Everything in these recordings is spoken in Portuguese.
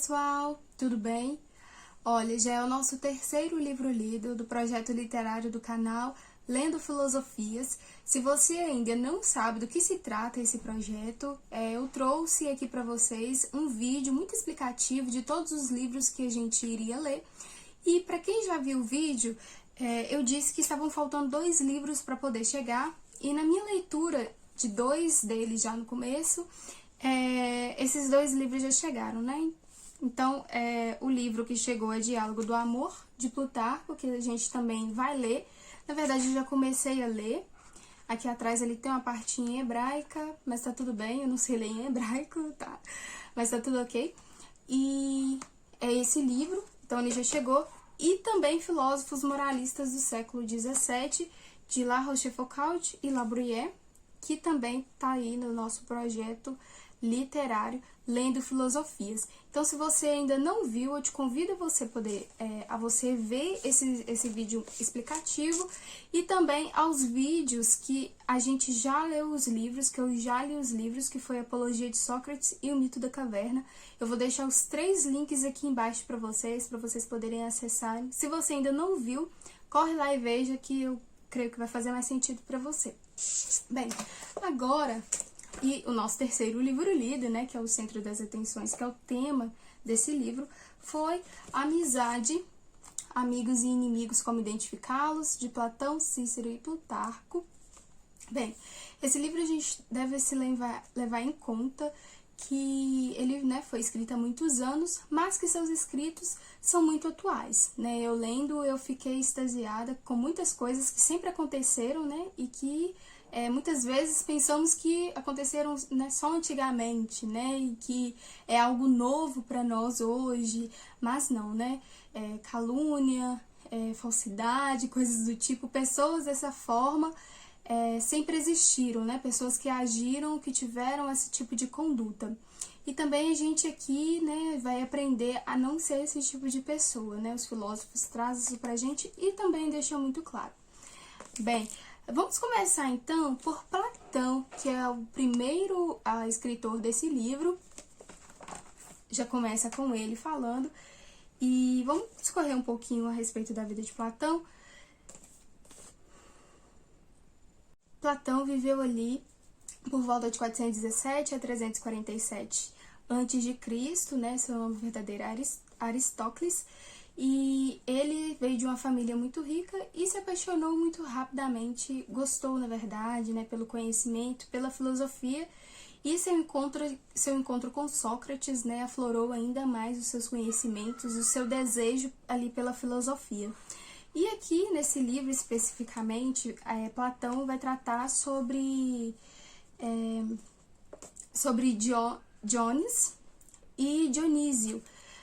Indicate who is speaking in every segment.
Speaker 1: pessoal, tudo bem? Olha, já é o nosso terceiro livro lido do projeto literário do canal Lendo Filosofias. Se você ainda não sabe do que se trata esse projeto, eu trouxe aqui para vocês um vídeo muito explicativo de todos os livros que a gente iria ler. E para quem já viu o vídeo, eu disse que estavam faltando 2 livros para poder chegar, e na minha leitura de 2 deles já no começo, esses 2 livros já chegaram, né? Então, o livro que chegou é Diálogo do Amor, de Plutarco, que a gente também vai ler. Na verdade, eu já comecei a ler. Aqui atrás ele tem uma partinha em hebraica, mas tá tudo bem, eu não sei ler em hebraico, tá? Mas tá tudo ok. E é esse livro, então ele já chegou. E também Filósofos Moralistas do século XVII, de La Rochefoucauld e La Bruyère, que também tá aí no nosso projeto literário Lendo Filosofias. Então, se você ainda não viu, eu te convido a você ver esse vídeo explicativo e também aos vídeos que a gente já leu os livros, que eu já li os livros, que foi Apologia de Sócrates e O Mito da Caverna. Eu vou deixar os 3 links aqui embaixo para vocês poderem acessar. Se você ainda não viu, corre lá e veja, que eu creio que vai fazer mais sentido para você. Bem, agora... E o nosso terceiro livro lido, né, que é o Centro das Atenções, que é o tema desse livro, foi Amizade, Amigos e Inimigos, Como Identificá-los, de Platão, Cícero e Plutarco. Bem, esse livro a gente deve se levar em conta que ele, né, foi escrito há muitos anos, mas que seus escritos são muito atuais, né? Eu lendo, eu fiquei extasiada com muitas coisas que sempre aconteceram, né, e que muitas vezes pensamos que aconteceram, né, só antigamente, né, e que é algo novo para nós hoje, mas não, né? Calúnia, falsidade, coisas do tipo, pessoas dessa forma sempre existiram, né? Pessoas que agiram, que tiveram esse tipo de conduta. E também a gente aqui, né, vai aprender a não ser esse tipo de pessoa, né? Os filósofos trazem isso pra gente e também deixam muito claro. Bem, vamos começar então por Platão, que é o primeiro escritor desse livro. Já começa com ele falando. E vamos discorrer um pouquinho a respeito da vida de Platão. Platão viveu ali por volta de 417 a 347 a.C., né? Seu nome verdadeiro é Aristócles. E ele veio de uma família muito rica e se apaixonou muito rapidamente, gostou, na verdade, né, pelo conhecimento, pela filosofia, e seu encontro com Sócrates, né, aflorou ainda mais os seus conhecimentos, o seu desejo ali pela filosofia. E aqui, nesse livro especificamente, Platão vai tratar sobre Dionis e Dionísio,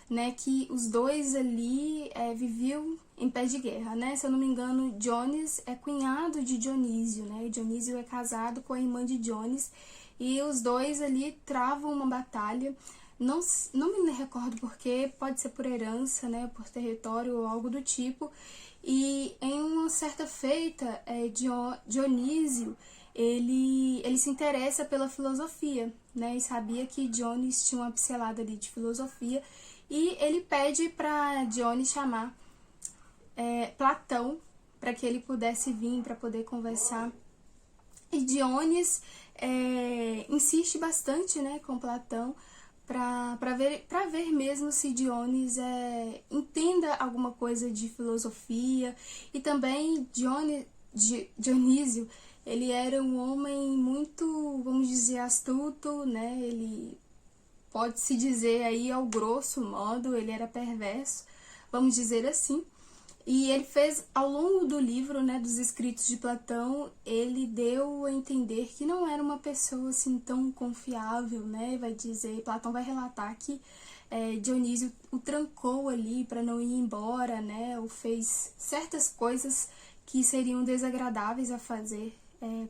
Speaker 1: né, que os dois ali viviam em pé de guerra, né? Se eu não me engano, Dionis é cunhado de Dionísio, né? E Dionísio é casado com a irmã de Dionis, e os dois ali travam uma batalha. Não me recordo porque, pode ser por herança, né, por território ou algo do tipo. E em uma certa feita, Dionísio, ele se interessa pela filosofia, né, e sabia que Dionis tinha uma pincelada ali de filosofia, e ele pede para Dionis chamar Platão para que ele pudesse vir para poder conversar. E Dionis insiste bastante, né, com Platão para ver mesmo se Dionis entenda alguma coisa de filosofia. E também Dionísio, ele era um homem muito, vamos dizer, astuto, né? Ele pode-se dizer aí ao grosso modo, ele era perverso, vamos dizer assim. E ele fez, ao longo do livro, né, dos escritos de Platão, ele deu a entender que não era uma pessoa assim tão confiável, né? Platão vai relatar que Dionísio o trancou ali para não ir embora, né? Ou fez certas coisas que seriam desagradáveis a fazer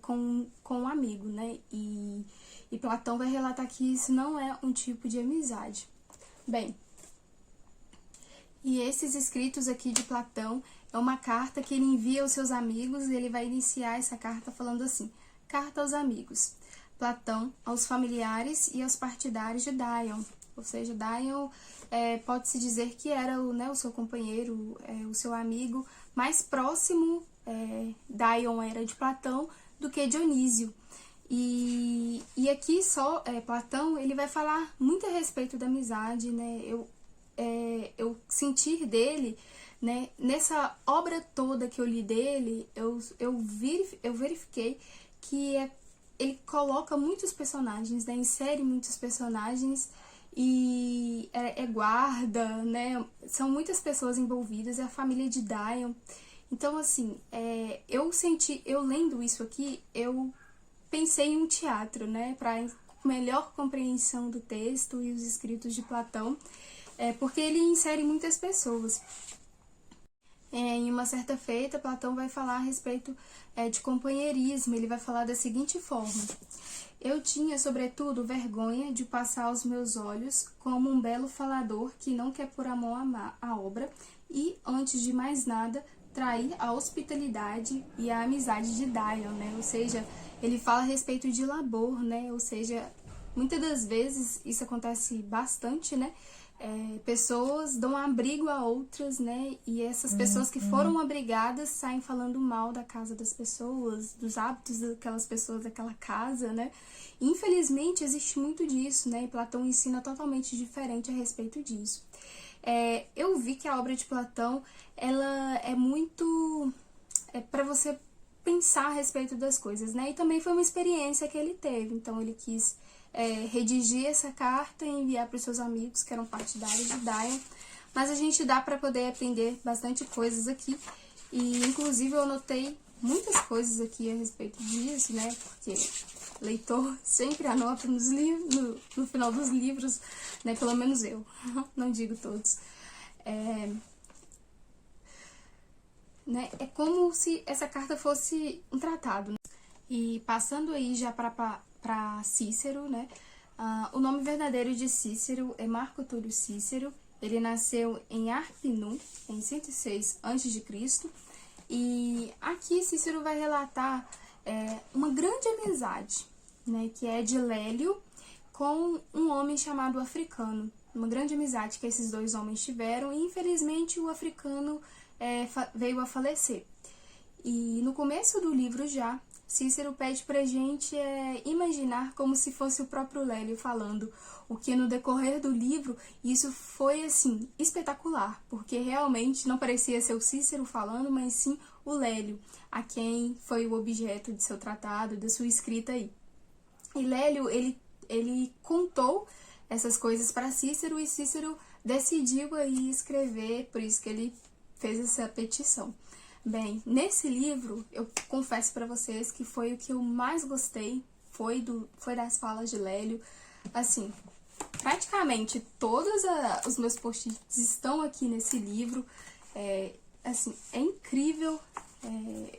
Speaker 1: com um amigo, né? E Platão vai relatar que isso não é um tipo de amizade. Bem, e esses escritos aqui de Platão é uma carta que ele envia aos seus amigos, e ele vai iniciar essa carta falando assim: Carta aos amigos. Platão aos familiares e aos partidários de Dion. ou seja, Dion pode-se dizer que era o seu companheiro, o seu amigo mais próximo. Dion era de Platão do que Dionísio. E aqui só Platão ele vai falar muito a respeito da amizade, né? Eu sentir dele, né? Nessa obra toda que eu li dele, eu verifiquei que ele coloca muitos personagens, né? Insere muitos personagens e guarda, né? São muitas pessoas envolvidas, é a família de Dion. Então, assim, eu lendo isso aqui, eu pensei em um teatro, né, para melhor compreensão do texto e os escritos de Platão, porque ele insere muitas pessoas. Em uma certa feita, Platão vai falar a respeito de companheirismo. Ele vai falar da seguinte forma: eu tinha, sobretudo, vergonha de passar aos meus olhos como um belo falador que não quer pôr a mão à obra e, antes de mais nada, trair a hospitalidade e a amizade de Dion, né? Ou seja, ele fala a respeito de labor, né? Ou seja, muitas das vezes isso acontece bastante, né? Pessoas dão abrigo a outras, né? E essas pessoas que foram abrigadas saem falando mal da casa das pessoas, dos hábitos daquelas pessoas daquela casa, né? Infelizmente existe muito disso, né? E Platão ensina totalmente diferente a respeito disso. Eu vi que a obra de Platão, ela é muito para você pensar a respeito das coisas, né? E também foi uma experiência que ele teve, então ele quis redigir essa carta e enviar para os seus amigos que eram partidários de Dion, mas a gente dá para poder aprender bastante coisas aqui, e inclusive eu anotei muitas coisas aqui a respeito disso, né? Porque leitor sempre anota nos livros, no final dos livros, né? Pelo menos eu, não digo todos. É como se essa carta fosse um tratado. E passando aí já para Cícero, né? O nome verdadeiro de Cícero é Marco Túlio Cícero. Ele nasceu em Arpinum, em 106 a.C. E aqui Cícero vai relatar uma grande amizade, né? Que é de Lélio com um homem chamado Africano. Uma grande amizade que esses dois homens tiveram, e infelizmente o africano veio a falecer. E no começo do livro já, Cícero pede pra gente imaginar como se fosse o próprio Lélio falando, o que no decorrer do livro isso foi assim espetacular, porque realmente não parecia ser o Cícero falando, mas sim o Lélio, a quem foi o objeto de seu tratado, de sua escrita aí. E Lélio, ele contou essas coisas para Cícero, e Cícero decidiu aí escrever, por isso que ele fez essa petição. Bem, nesse livro, eu confesso para vocês que foi o que eu mais gostei, foi das falas de Lélio. Assim, praticamente todos os meus post-its estão aqui nesse livro. Assim, é incrível.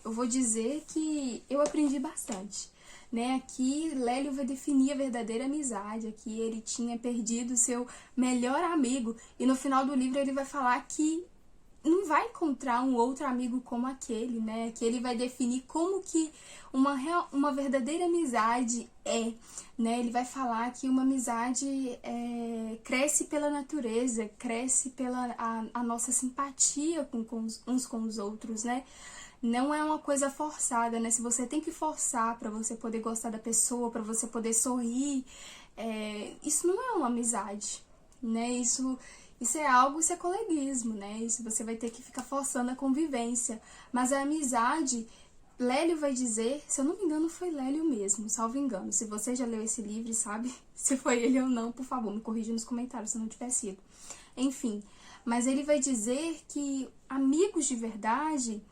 Speaker 1: Eu vou dizer que eu aprendi bastante. Né? Aqui, Lélio vai definir a verdadeira amizade. Aqui ele tinha perdido seu melhor amigo, e no final do livro ele vai falar que não vai encontrar um outro amigo como aquele, né? Que ele vai definir como que uma verdadeira amizade né? Ele vai falar que uma amizade cresce pela natureza, cresce pela a nossa simpatia uns com os outros, né? Não é uma coisa forçada, né? Se você tem que forçar para você poder gostar da pessoa, para você poder sorrir, isso não é uma amizade, né? Isso é coleguismo, né? Isso você vai ter que ficar forçando a convivência. Mas a amizade, Lélio vai dizer, se eu não me engano foi Lélio mesmo, salvo engano. Se você já leu esse livro e sabe se foi ele ou não, por favor, me corrija nos comentários se não tiver sido. Enfim, mas ele vai dizer que amigos de verdade,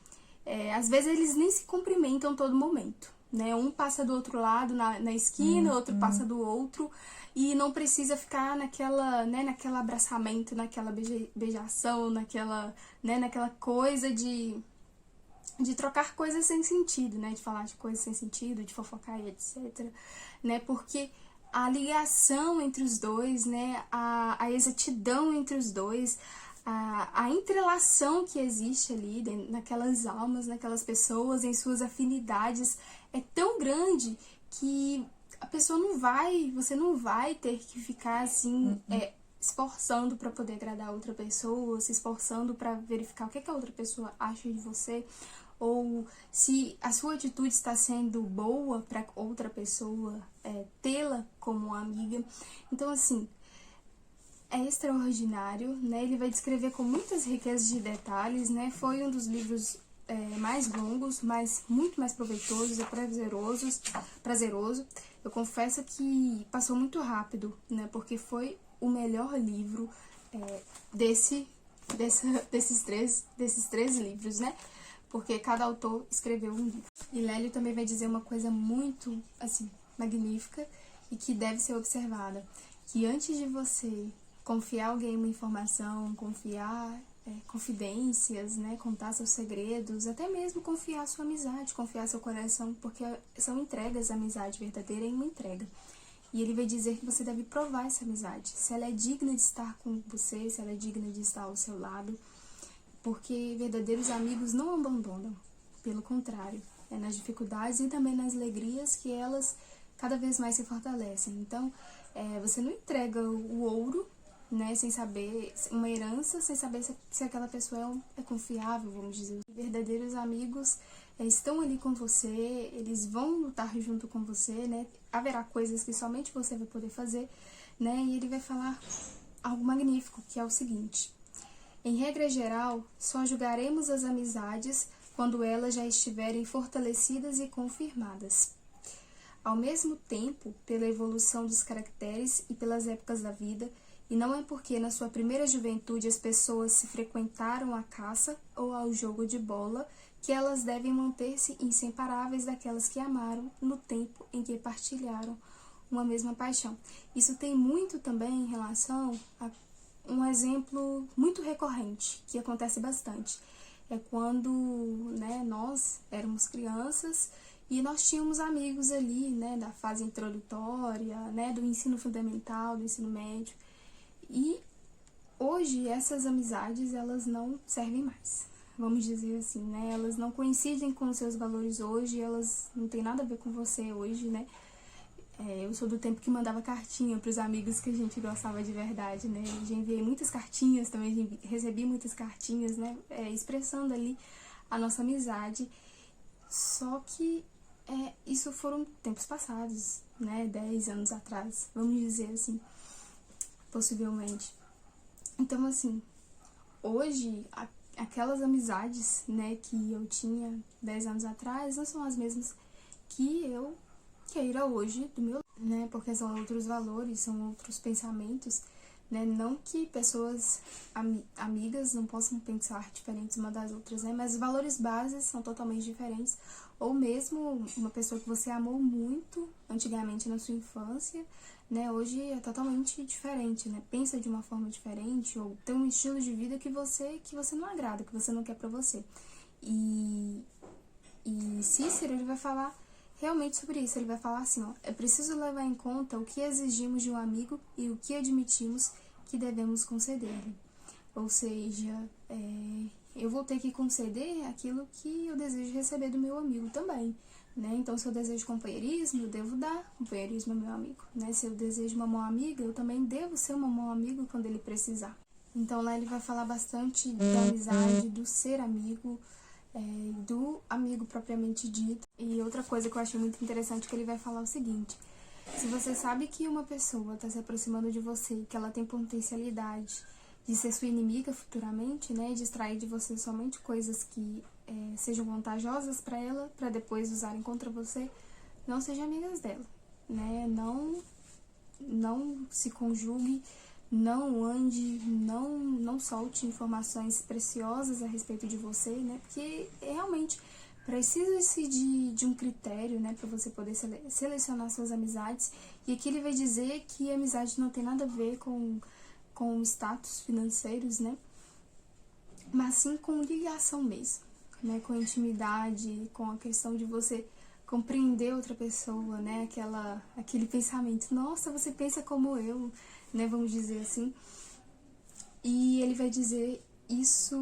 Speaker 1: às vezes eles nem se cumprimentam todo momento, né? Um passa do outro lado na esquina, outro passa do outro, e não precisa ficar naquela abraçamento, naquela beijação, naquela coisa de trocar coisas sem sentido, né? De falar de coisas sem sentido, de fofocar e etc, né? Porque a ligação entre os dois, né? A exatidão entre os dois, a entrelação que existe ali naquelas almas, naquelas pessoas, em suas afinidades, é tão grande que a pessoa você não vai ter que ficar assim, esforçando para poder agradar a outra pessoa, se esforçando para verificar o que a outra pessoa acha de você, ou se a sua atitude está sendo boa para outra pessoa, tê-la como uma amiga. Então, assim, é extraordinário, né? Ele vai descrever com muitas riquezas de detalhes, né? Foi um dos livros mais longos, mas muito mais proveitosos e prazeroso. Eu confesso que passou muito rápido, né? Porque foi o melhor livro desses três livros, né? Porque cada autor escreveu um livro. E Lélio também vai dizer uma coisa muito, assim, magnífica e que deve ser observada. Que antes de você confiar alguém uma informação, confiar confidências, né, contar seus segredos, até mesmo confiar sua amizade, confiar seu coração, porque são entregas, a amizade verdadeira é uma entrega. E ele vai dizer que você deve provar essa amizade, se ela é digna de estar com você, se ela é digna de estar ao seu lado, porque verdadeiros amigos não abandonam, pelo contrário, é nas dificuldades e também nas alegrias que elas cada vez mais se fortalecem. Então, você não entrega o ouro, né, sem saber, uma herança, sem saber se aquela pessoa é confiável, vamos dizer. Verdadeiros amigos estão ali com você, eles vão lutar junto com você, né, haverá coisas que somente você vai poder fazer, né, e ele vai falar algo magnífico, que é o seguinte: em regra geral, só julgaremos as amizades quando elas já estiverem fortalecidas e confirmadas. Ao mesmo tempo, pela evolução dos caracteres e pelas épocas da vida, e não é porque na sua primeira juventude as pessoas se frequentaram à caça ou ao jogo de bola que elas devem manter-se inseparáveis daquelas que amaram no tempo em que partilharam uma mesma paixão. Isso tem muito também em relação a um exemplo muito recorrente, que acontece bastante. É quando, né, nós éramos crianças e nós tínhamos amigos ali, né, da fase introdutória, né, do ensino fundamental, do ensino médio. E hoje essas amizades, elas não servem mais, vamos dizer assim, né? Elas não coincidem com os seus valores hoje, elas não têm nada a ver com você hoje, né? Eu sou do tempo que mandava cartinha para os amigos que a gente gostava de verdade, né? Eu já enviei muitas cartinhas, também recebi muitas cartinhas, né? Expressando ali a nossa amizade. Só que isso foram tempos passados, né? 10 anos atrás, vamos dizer assim, possivelmente. Então, assim, hoje, aquelas amizades, né, que eu tinha 10 anos atrás, não são as mesmas que eu queira hoje do meu, né, porque são outros valores, são outros pensamentos, né, não que pessoas amigas não possam pensar diferentes uma das outras, né, mas os valores bases são totalmente diferentes, ou mesmo uma pessoa que você amou muito antigamente na sua infância, né, hoje é totalmente diferente, né, pensa de uma forma diferente, ou tem um estilo de vida que você não agrada, que você não quer pra você. E Cícero, ele vai falar realmente sobre isso. Ele vai falar assim, ó: é preciso levar em conta o que exigimos de um amigo e o que admitimos que devemos conceder-lhe. Ou seja, eu vou ter que conceder aquilo que eu desejo receber do meu amigo também, né? Então, se eu desejo companheirismo, eu devo dar companheirismo ao meu amigo, né? Se eu desejo uma mão amiga, eu também devo ser uma mão amiga quando ele precisar. Então, lá ele vai falar bastante da amizade, do ser amigo, do amigo propriamente dito. E outra coisa que eu achei muito interessante é que ele vai falar o seguinte: se você sabe que uma pessoa está se aproximando de você, que ela tem potencialidade de ser sua inimiga futuramente, né, de extrair de você somente coisas que sejam vantajosas para ela, para depois usarem contra você, não seja amigas dela, né, não se conjugue, não ande, não solte informações preciosas a respeito de você, né, porque realmente precisa-se de um critério, né, para você poder selecionar suas amizades. E aqui ele vai dizer que a amizade não tem nada a ver com status financeiros, né, mas sim com ligação mesmo, né, com intimidade, com a questão de você compreender outra pessoa, né, aquele pensamento, nossa, você pensa como eu, né, vamos dizer assim. E ele vai dizer isso,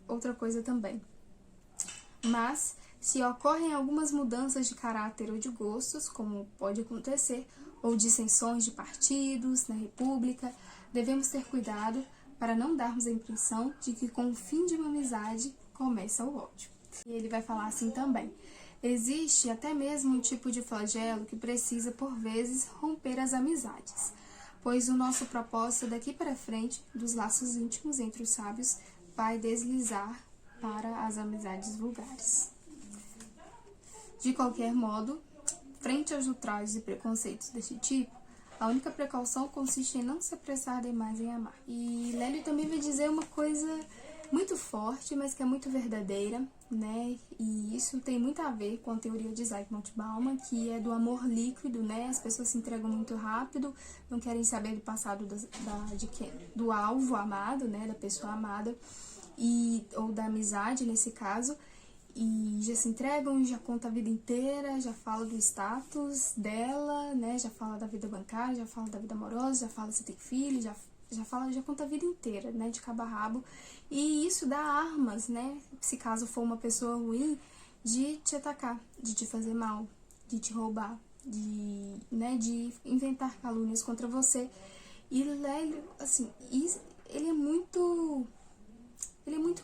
Speaker 1: outra coisa também. Mas Se ocorrem algumas mudanças de caráter ou de gostos, como pode acontecer, ou dissensões de partidos na República, devemos ter cuidado para não darmos a impressão de que com o fim de uma amizade começa o ódio. E ele vai falar assim também: existe até mesmo um tipo de flagelo que precisa, por vezes, romper as amizades, pois o nosso propósito daqui para frente, dos laços íntimos entre os sábios, vai deslizar para as amizades vulgares. De qualquer modo, frente aos ultrajes e preconceitos desse tipo, a única precaução consiste em não se apressar demais em amar. E Lélio também vai dizer uma coisa muito forte, mas que é muito verdadeira, né? E isso tem muito a ver com a teoria de Zygmunt Bauman, que é do amor líquido, né? As pessoas se entregam muito rápido, não querem saber do passado do alvo amado, né? Da pessoa amada, ou da amizade, nesse caso. E já se entregam, já conta a vida inteira, já fala do status dela, né? Já fala da vida bancária, já fala da vida amorosa, já fala se tem filho, já conta a vida inteira, né? De cabo a rabo. E isso dá armas, né? Se caso for uma pessoa ruim, de te atacar, de te fazer mal, de te roubar, de inventar calúnias contra você. E Lélio, assim, ele é muito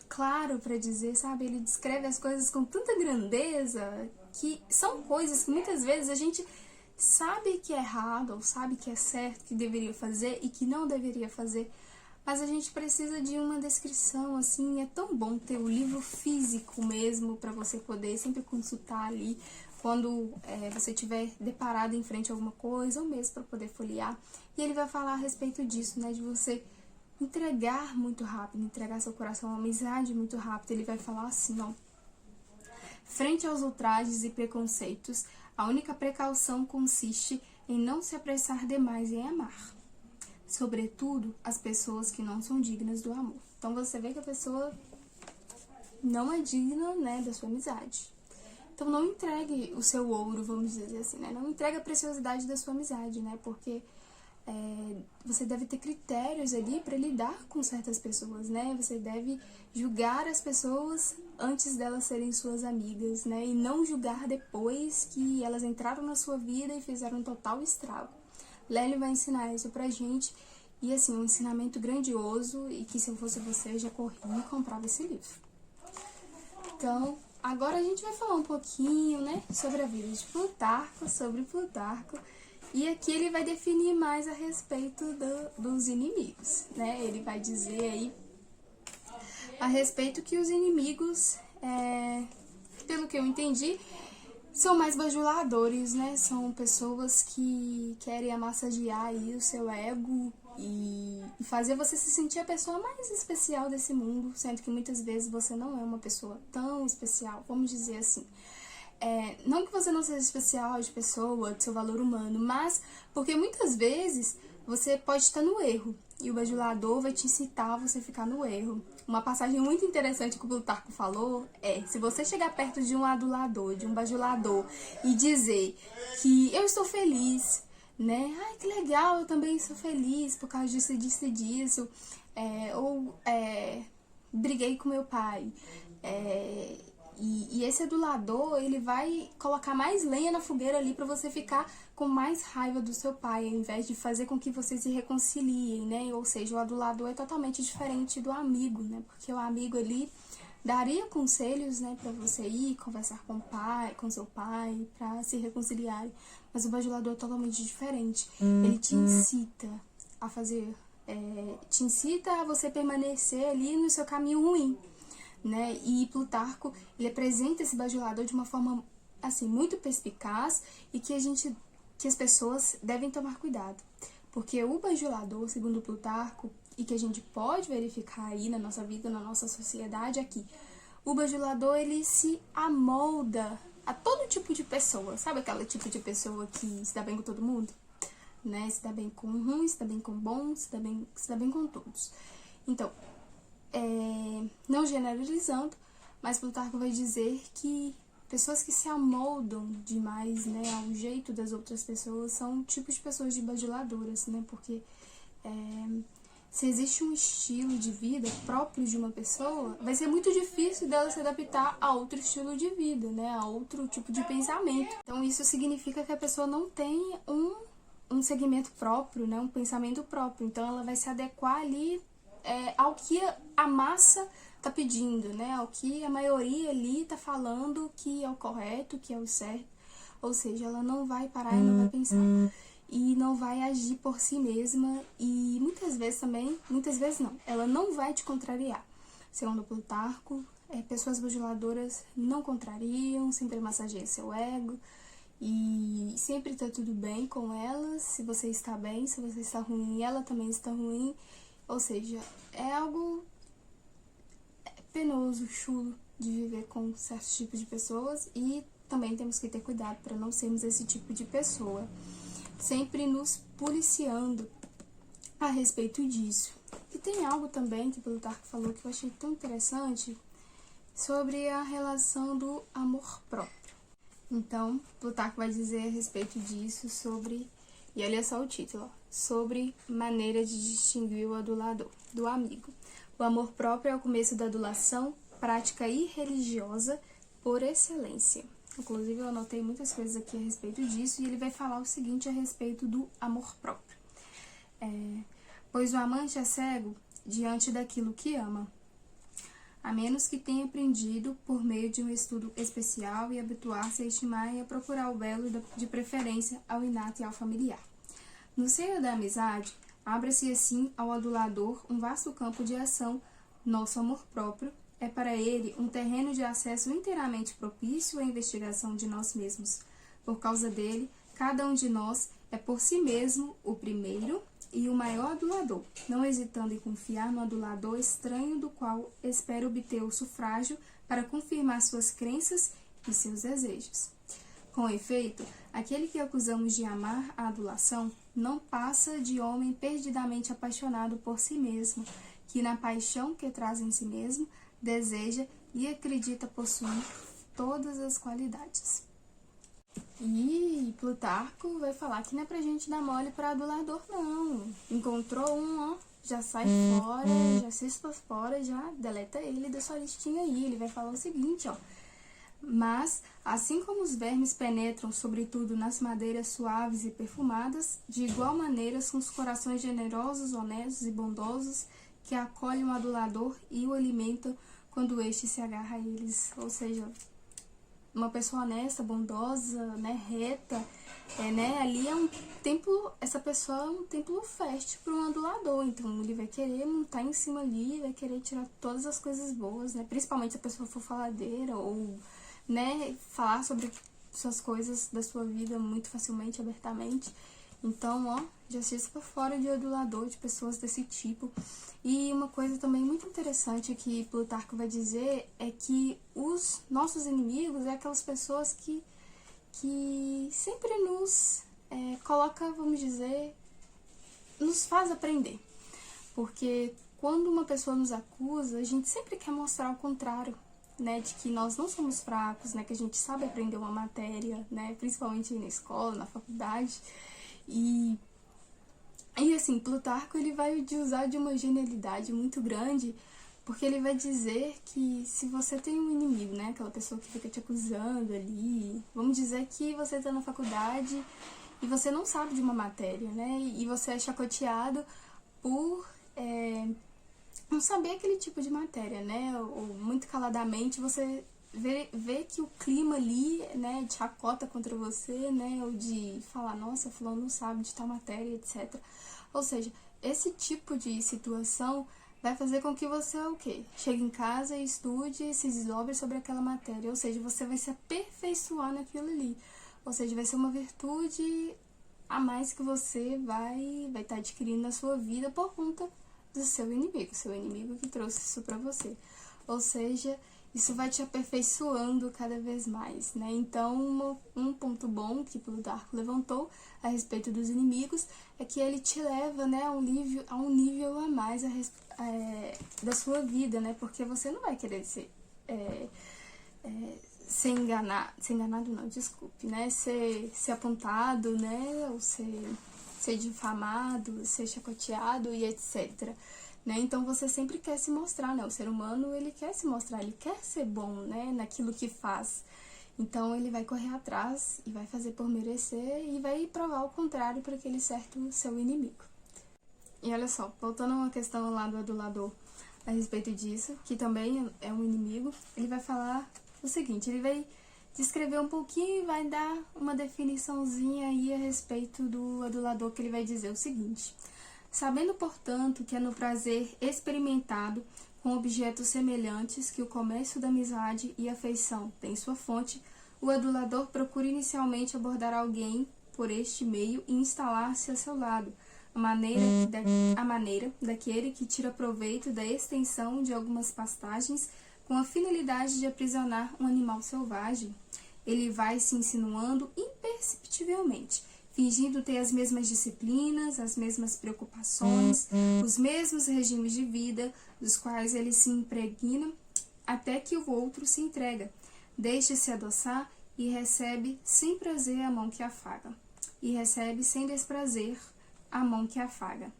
Speaker 1: claro para dizer, sabe? Ele descreve as coisas com tanta grandeza que são coisas que muitas vezes a gente sabe que é errado, ou sabe que é certo, que deveria fazer e que não deveria fazer, mas a gente precisa de uma descrição, assim. É tão bom ter o livro físico mesmo para você poder sempre consultar ali quando você estiver deparado em frente a alguma coisa, ou mesmo para poder folhear. E ele vai falar a respeito disso, né? De você entregar muito rápido, entregar seu coração a uma amizade muito rápido. Ele vai falar assim, ó: frente aos ultrajes e preconceitos, a única precaução consiste em não se apressar demais em amar, sobretudo as pessoas que não são dignas do amor. Então você vê que a pessoa não é digna, né, da sua amizade. Então não entregue o seu ouro, vamos dizer assim, né? Não entregue a preciosidade da sua amizade, né? Porque você deve ter critérios ali para lidar com certas pessoas, né? Você deve julgar as pessoas antes delas serem suas amigas, né? E não julgar depois que elas entraram na sua vida e fizeram um total estrago. Lélio vai ensinar isso pra gente, e assim, um ensinamento grandioso, e que se eu fosse você, eu já corria e comprava esse livro. Então, agora a gente vai falar um pouquinho, né, sobre a vida de Plutarco, e aqui ele vai definir mais a respeito dos inimigos, né? Ele vai dizer aí a respeito que os inimigos, pelo que eu entendi, são mais bajuladores, né? São pessoas que querem massagear aí o seu ego e fazer você se sentir a pessoa mais especial desse mundo, sendo que muitas vezes você não é uma pessoa tão especial, vamos dizer assim. Não que você não seja especial de pessoa, de seu valor humano, mas porque muitas vezes você pode estar no erro e o bajulador vai te incitar a você ficar no erro. Uma passagem muito interessante que o Plutarco falou se você chegar perto de um adulador, de um bajulador, e dizer que eu estou feliz, né? Ai, que legal, eu também sou feliz por causa disso, disso e disso, briguei com meu pai, e esse adulador, ele vai colocar mais lenha na fogueira ali pra você ficar com mais raiva do seu pai, ao invés de fazer com que vocês se reconciliem, né? Ou seja, o adulador é totalmente diferente do amigo, né? Porque o amigo, ele daria conselhos, né, pra você ir conversar com seu pai, pra se reconciliarem. Mas o bajulador é totalmente diferente. Ele te incita a fazer, te incita a você permanecer ali no seu caminho ruim, né? E Plutarco, ele apresenta esse bajulador de uma forma, assim, muito perspicaz, e que as pessoas devem tomar cuidado. Porque o bajulador, segundo Plutarco, e que a gente pode verificar aí na nossa vida, na nossa sociedade aqui, o bajulador, ele se amolda a todo tipo de pessoa. Sabe aquele tipo de pessoa que se dá bem com todo mundo? Né? Se dá bem com o ruim, se dá bem com o bom, se dá bem com todos. Então, não generalizando, mas Plutarco vai dizer que pessoas que se amoldam demais, né, ao jeito das outras pessoas são tipos de pessoas de bajuladoras, né, porque se existe um estilo de vida próprio de uma pessoa, vai ser muito difícil dela se adaptar a outro estilo de vida, né? A outro tipo de pensamento. Então, isso significa que a pessoa não tem um segmento próprio, né? Um pensamento próprio. Então, ela vai se adequar ali ao que a massa tá pedindo, né? Ao que a maioria ali tá falando que é o correto, que é o certo. Ou seja, ela não vai parar e não vai pensar. E não vai agir por si mesma. E muitas vezes também, muitas vezes não, ela não vai te contrariar. Segundo Plutarco, pessoas bajuladoras não contrariam, sempre massageiam seu ego. E sempre tá tudo bem com elas. Se você está bem, se você está ruim, ela também está ruim. Ou seja, é algo penoso, chulo de viver com certos tipos de pessoas. E também temos que ter cuidado para não sermos esse tipo de pessoa, sempre nos policiando a respeito disso. E tem algo também que o Plutarco falou que eu achei tão interessante sobre a relação do amor próprio. Então, Plutarco vai dizer a respeito disso sobre, e olha só o título, ó, sobre maneira de distinguir o adulador do amigo. O amor próprio é o começo da adulação, prática irreligiosa por excelência. Inclusive, eu anotei muitas coisas aqui a respeito disso, e ele vai falar o seguinte a respeito do amor próprio. Pois o amante é cego diante daquilo que ama, a menos que tenha aprendido por meio de um estudo especial e habituar-se a estimar e a procurar o belo de preferência ao inato e ao familiar. No seio da amizade, abre-se assim ao adulador um vasto campo de ação. Nosso amor próprio é para ele um terreno de acesso inteiramente propício à investigação de nós mesmos. Por causa dele, cada um de nós é por si mesmo o primeiro e o maior adulador, não hesitando em confiar no adulador estranho do qual espera obter o sufrágio para confirmar suas crenças e seus desejos. Com efeito, aquele que acusamos de amar a adulação não passa de homem perdidamente apaixonado por si mesmo, que na paixão que traz em si mesmo, deseja e acredita possuir todas as qualidades. E Plutarco vai falar que não é pra gente dar mole pra adulador, não. Encontrou um, ó, já sai fora, já cispa fora, já deleta ele da sua listinha aí. Ele vai falar o seguinte, ó. Mas, assim como os vermes penetram sobretudo nas madeiras suaves e perfumadas, de igual maneira são os corações generosos, honestos e bondosos que acolhem o adulador e o alimentam quando este se agarra a eles. Ou seja, uma pessoa honesta, bondosa, né, reta, né, ali é um templo, essa pessoa é um templo fértil para um adulador, então ele vai querer montar em cima ali, vai querer tirar todas as coisas boas, né, principalmente se a pessoa for faladeira ou, né, falar sobre suas coisas da sua vida muito facilmente, abertamente. Então, ó, já se por fora de adulador, de pessoas desse tipo. E uma coisa também muito interessante que Plutarco vai dizer é que os nossos inimigos é aquelas pessoas que sempre nos coloca, vamos dizer, nos faz aprender. Porque quando uma pessoa nos acusa, a gente sempre quer mostrar o contrário, né, de que nós não somos fracos, né, que a gente sabe aprender uma matéria, né, principalmente na escola, na faculdade. E assim, Plutarco ele vai usar de uma genialidade muito grande, porque ele vai dizer que se você tem um inimigo, né, aquela pessoa que fica te acusando ali, vamos dizer que você está na faculdade e você não sabe de uma matéria, né, e você é chacoteado por não saber aquele tipo de matéria, né, ou muito caladamente você vê que o clima ali, né, de chacota contra você, né, ou de falar, nossa, fulano não sabe de tal matéria, etc. Ou seja, esse tipo de situação vai fazer com que você, o quê? Chegue em casa e estude e se desdobre sobre aquela matéria, ou seja, você vai se aperfeiçoar naquilo ali. Ou seja, vai ser uma virtude a mais que você vai estar adquirindo na sua vida por conta do seu inimigo que trouxe isso para você. Ou seja, isso vai te aperfeiçoando cada vez mais, né? Então, um ponto bom que Plutarco levantou a respeito dos inimigos é que ele te leva, né, a um nível a mais da sua vida, né? Porque você não vai querer ser enganado não, desculpe, né? Ser apontado, né? Ou ser ser difamado, ser chacoteado e etc. Né? Então você sempre quer se mostrar, né? O ser humano, ele quer se mostrar, ele quer ser bom, né? Naquilo que faz. Então ele vai correr atrás e vai fazer por merecer e vai provar o contrário para aquele certo seu inimigo. E olha só, voltando a uma questão lá do adulador a respeito disso, que também é um inimigo, ele vai falar o seguinte, ele vai descrever um pouquinho e vai dar uma definiçãozinha aí a respeito do adulador, que ele vai dizer o seguinte: sabendo, portanto, que é no prazer experimentado com objetos semelhantes que o comércio da amizade e afeição tem sua fonte, o adulador procura inicialmente abordar alguém por este meio e instalar-se a seu lado, a maneira daquele que tira proveito da extensão de algumas pastagens com a finalidade de aprisionar um animal selvagem. Ele vai se insinuando imperceptivelmente, fingindo ter as mesmas disciplinas, as mesmas preocupações, os mesmos regimes de vida, dos quais ele se impregna, até que o outro se entrega, deixa-se adoçar e recebe sem prazer a mão que afaga, e recebe sem desprazer a mão que afaga.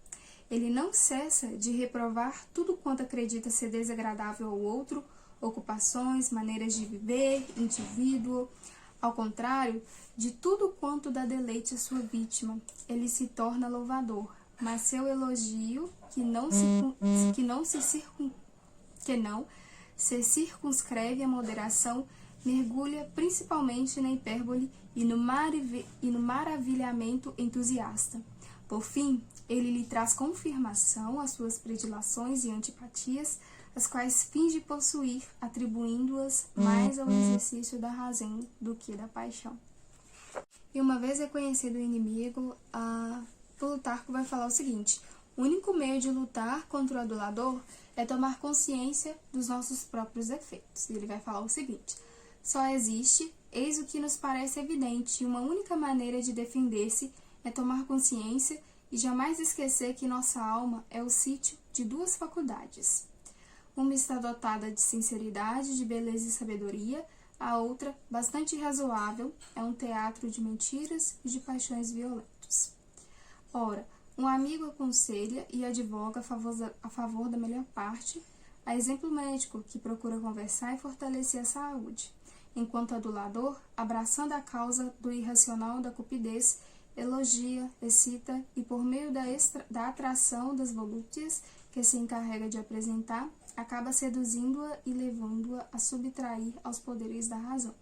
Speaker 1: Ele não cessa de reprovar tudo quanto acredita ser desagradável ao outro, ocupações, maneiras de viver, indivíduo. Ao contrário, de tudo quanto dá deleite à sua vítima, ele se torna louvador, mas seu elogio, que não se circunscreve à moderação, mergulha principalmente na hipérbole e no maravilhamento entusiasta. Por fim, ele lhe traz confirmação às suas predileções e antipatias, as quais finge possuir, atribuindo-as mais ao exercício da razão do que da paixão. E uma vez reconhecido o inimigo, Plutarco vai falar o seguinte: o único meio de lutar contra o adulador é tomar consciência dos nossos próprios defeitos. E ele vai falar o seguinte: só existe, eis o que nos parece evidente, e uma única maneira de defender-se é tomar consciência e jamais esquecer que nossa alma é o sítio de duas faculdades. Uma está dotada de sinceridade, de beleza e sabedoria, a outra, bastante razoável, é um teatro de mentiras e de paixões violentas. Ora, um amigo aconselha e advoga a favor da melhor parte, a exemplo médico, que procura conversar e fortalecer a saúde, enquanto o adulador, abraçando a causa do irracional da cupidez, elogia, excita e, por meio da atração das volúpcias que se encarrega de apresentar, acaba seduzindo-a e levando-a a subtrair aos poderes da razão.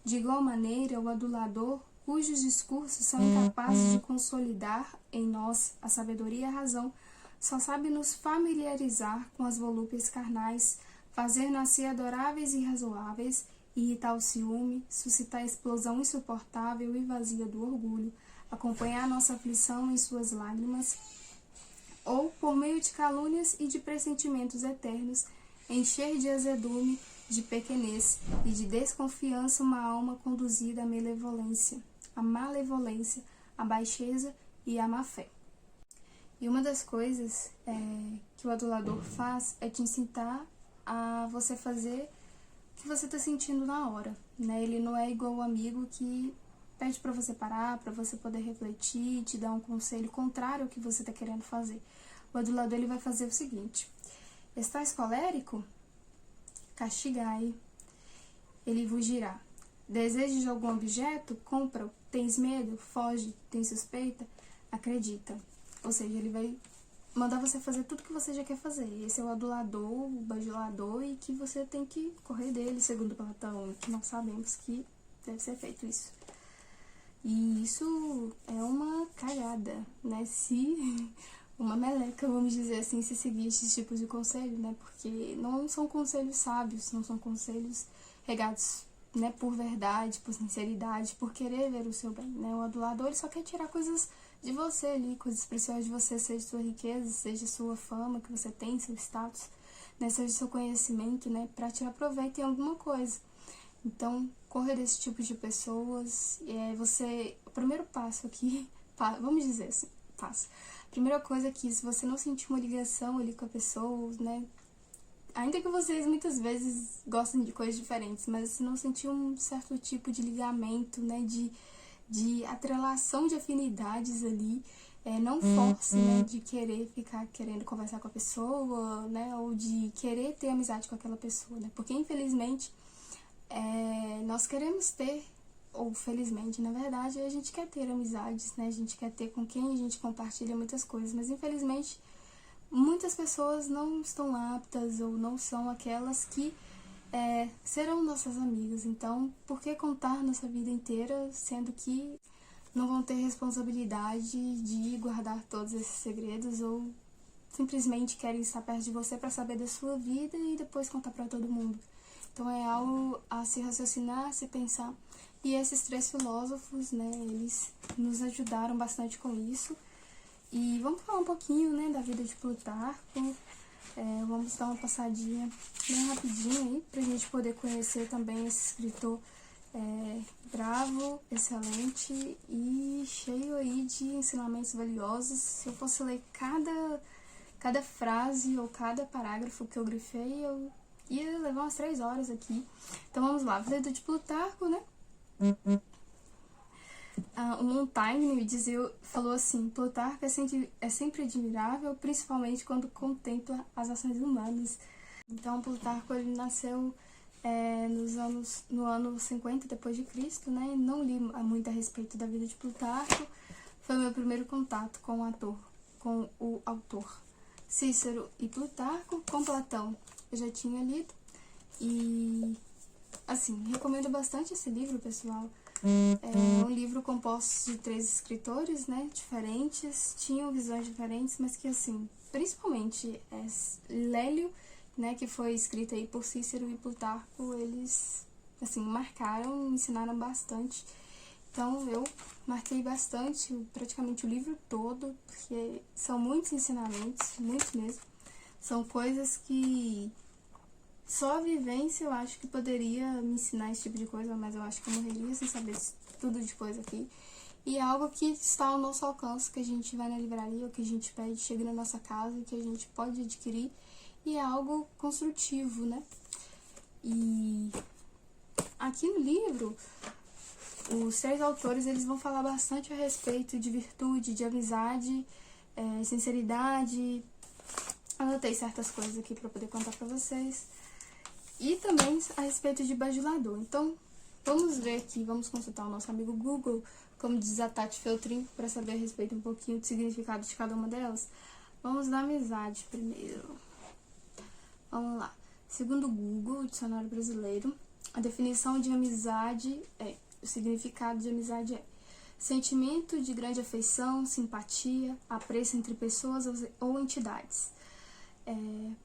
Speaker 1: De igual maneira, o adulador, cujos discursos são incapazes de consolidar em nós a sabedoria e a razão, só sabe nos familiarizar com as volúpias carnais, fazer nascer adoráveis e razoáveis, irritar o ciúme, suscitar a explosão insuportável e vazia do orgulho, acompanhar nossa aflição em suas lágrimas, ou, por meio de calúnias e de pressentimentos eternos, encher de azedume, de pequenez e de desconfiança uma alma conduzida à malevolência, à baixeza e à má-fé. E uma das coisas que o adulador faz é te incitar a você fazer o que você está sentindo na hora, né? Ele não é igual o amigo que pede para você parar, para você poder refletir, te dar um conselho contrário ao que você está querendo fazer. O adulador, ele vai fazer o seguinte: estás colérico? Castigai. Ele vos dirá: desejas algum objeto? Compra-o. Tens medo? Foge. Tens suspeita? Acredita. Ou seja, ele vai mandar você fazer tudo que você já quer fazer. Esse é o adulador, o bajulador, e que você tem que correr dele, segundo Platão, que nós sabemos que deve ser feito isso. E isso é uma cagada, né? Uma meleca, vamos dizer assim, se seguir esses tipos de conselho, né? Porque não são conselhos sábios, não são conselhos regados, né, por verdade, por sinceridade, por querer ver o seu bem, né? O adulador, ele só quer tirar coisas de você ali, coisas preciosas de você, seja sua riqueza, seja sua fama que você tem, seu status, né? Seja seu conhecimento, né? Pra tirar proveito em alguma coisa. Então, correr desse tipo de pessoas, o primeiro passo aqui, vamos dizer assim, passo. Primeira coisa é que, se você não sentir uma ligação ali com a pessoa, né, ainda que vocês muitas vezes gostem de coisas diferentes, mas se não sentir um certo tipo de ligamento, né, de atrelação de afinidades ali, não force, né, de querer ficar querendo conversar com a pessoa, né, ou de querer ter amizade com aquela pessoa, né, porque infelizmente nós queremos ter, ou felizmente, na verdade, a gente quer ter amizades, né, a gente quer ter com quem a gente compartilha muitas coisas, mas infelizmente muitas pessoas não estão aptas ou não são aquelas que serão nossas amigas. Então, por que contar nossa vida inteira, sendo que não vão ter responsabilidade de guardar todos esses segredos ou simplesmente querem estar perto de você para saber da sua vida e depois contar para todo mundo? Então é algo a se raciocinar, a se pensar. E esses 3 filósofos, né, eles nos ajudaram bastante com isso. E vamos falar um pouquinho, né, da vida de Plutarco. Vamos dar uma passadinha bem rapidinho aí, pra gente poder conhecer também esse escritor bravo, excelente e cheio aí de ensinamentos valiosos. Se eu fosse ler cada frase ou cada parágrafo que eu grifei, eu ia levar umas 3 horas aqui. Então vamos lá, vida de Plutarco, né? O Montaigne falou assim: Plutarco é sempre admirável, principalmente quando contempla as ações humanas. Então, Plutarco ele nasceu no ano 50 depois de Cristo, né? Não li muito a respeito da vida de Plutarco. Foi o meu primeiro contato com o autor. Cícero e Plutarco. Com Platão eu já tinha lido. E, assim, recomendo bastante esse livro, pessoal. É um livro composto de 3 escritores, né, diferentes, tinham visões diferentes, mas que, assim, principalmente Lélio, né, que foi escrito aí por Cícero e Plutarco, eles, assim, marcaram, me ensinaram bastante. Então, eu marquei bastante, praticamente o livro todo, porque são muitos ensinamentos, muitos mesmo. São coisas que só a vivência eu acho que poderia me ensinar esse tipo de coisa, mas eu acho que eu morreria sem saber tudo de coisa aqui. E é algo que está ao nosso alcance, que a gente vai na livraria, ou que a gente pede, chega na nossa casa, que a gente pode adquirir. E é algo construtivo, né? E aqui no livro, os 3 autores eles vão falar bastante a respeito de virtude, de amizade, sinceridade. Anotei certas coisas aqui para poder contar para vocês. E também a respeito de bajulador. Então, vamos ver aqui, vamos consultar o nosso amigo Google, como diz a Tati Feltrin, para saber a respeito um pouquinho do significado de cada uma delas. Vamos na amizade primeiro. Vamos lá. Segundo o Google, o dicionário brasileiro, a definição de amizade o significado de amizade é sentimento de grande afeição, simpatia, apreço entre pessoas ou entidades.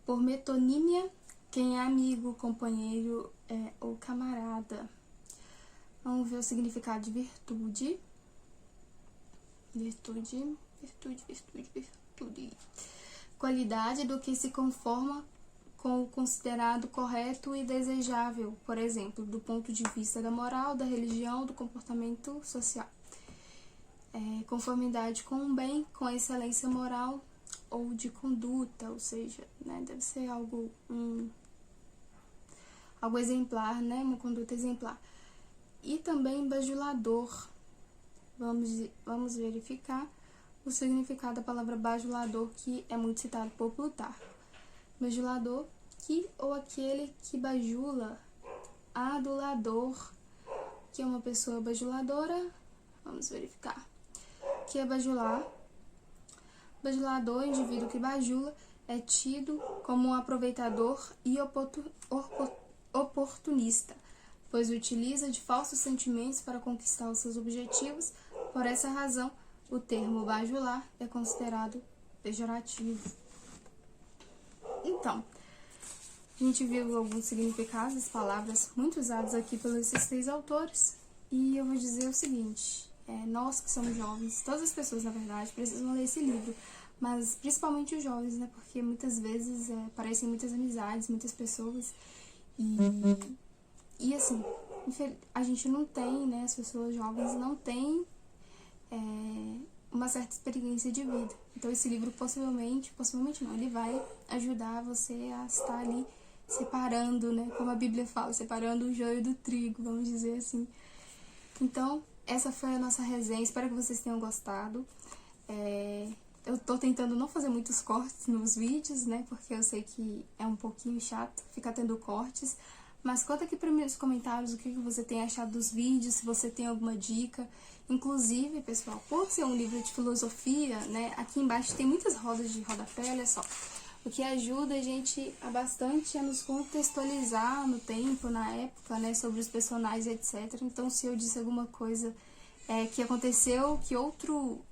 Speaker 1: Por metonímia, quem é amigo, companheiro ou camarada. Vamos ver o significado de virtude. Virtude. Qualidade do que se conforma com o considerado correto e desejável, por exemplo, do ponto de vista da moral, da religião, do comportamento social. Conformidade com o bem, com a excelência moral ou de conduta, ou seja, né, deve ser algo exemplar, né, uma conduta exemplar. E também bajulador. Vamos verificar o significado da palavra bajulador, que é muito citado por Plutarco. Bajulador, que ou aquele que bajula, adulador, que é uma pessoa bajuladora. Vamos verificar. Que é bajular. Bajulador, indivíduo que bajula, é tido como um aproveitador e oportunista, pois utiliza de falsos sentimentos para conquistar os seus objetivos. Por essa razão, o termo bajular é considerado pejorativo. Então, a gente viu alguns significados das palavras muito usadas aqui pelos esses 3 autores, e eu vou dizer o seguinte: nós que somos jovens, todas as pessoas, na verdade, precisam ler esse livro, mas principalmente os jovens, né, porque muitas vezes parecem muitas amizades, muitas pessoas, e assim, a gente não tem, né, as pessoas jovens não têm uma certa experiência de vida. Então esse livro possivelmente não, ele vai ajudar você a estar ali separando, né, como a Bíblia fala, separando o joio do trigo, vamos dizer assim. Então, essa foi a nossa resenha, espero que vocês tenham gostado. Eu tô tentando não fazer muitos cortes nos vídeos, né? Porque eu sei que é um pouquinho chato ficar tendo cortes. Mas conta aqui pra mim nos comentários o que você tem achado dos vídeos, se você tem alguma dica. Inclusive, pessoal, por ser um livro de filosofia, né? Aqui embaixo tem muitas rodas de rodapé, olha só. O que ajuda a gente a nos contextualizar no tempo, na época, né? Sobre os personagens, etc. Então, se eu disse alguma coisa que aconteceu, que outro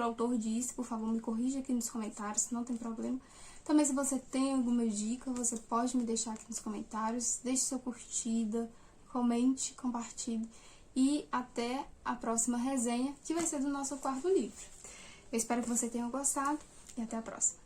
Speaker 1: autor disse, por favor, me corrija aqui nos comentários, não tem problema. Também, se você tem alguma dica, você pode me deixar aqui nos comentários. Deixe sua curtida, comente, compartilhe. E até a próxima resenha, que vai ser do nosso quarto livro. Eu espero que você tenha gostado e até a próxima.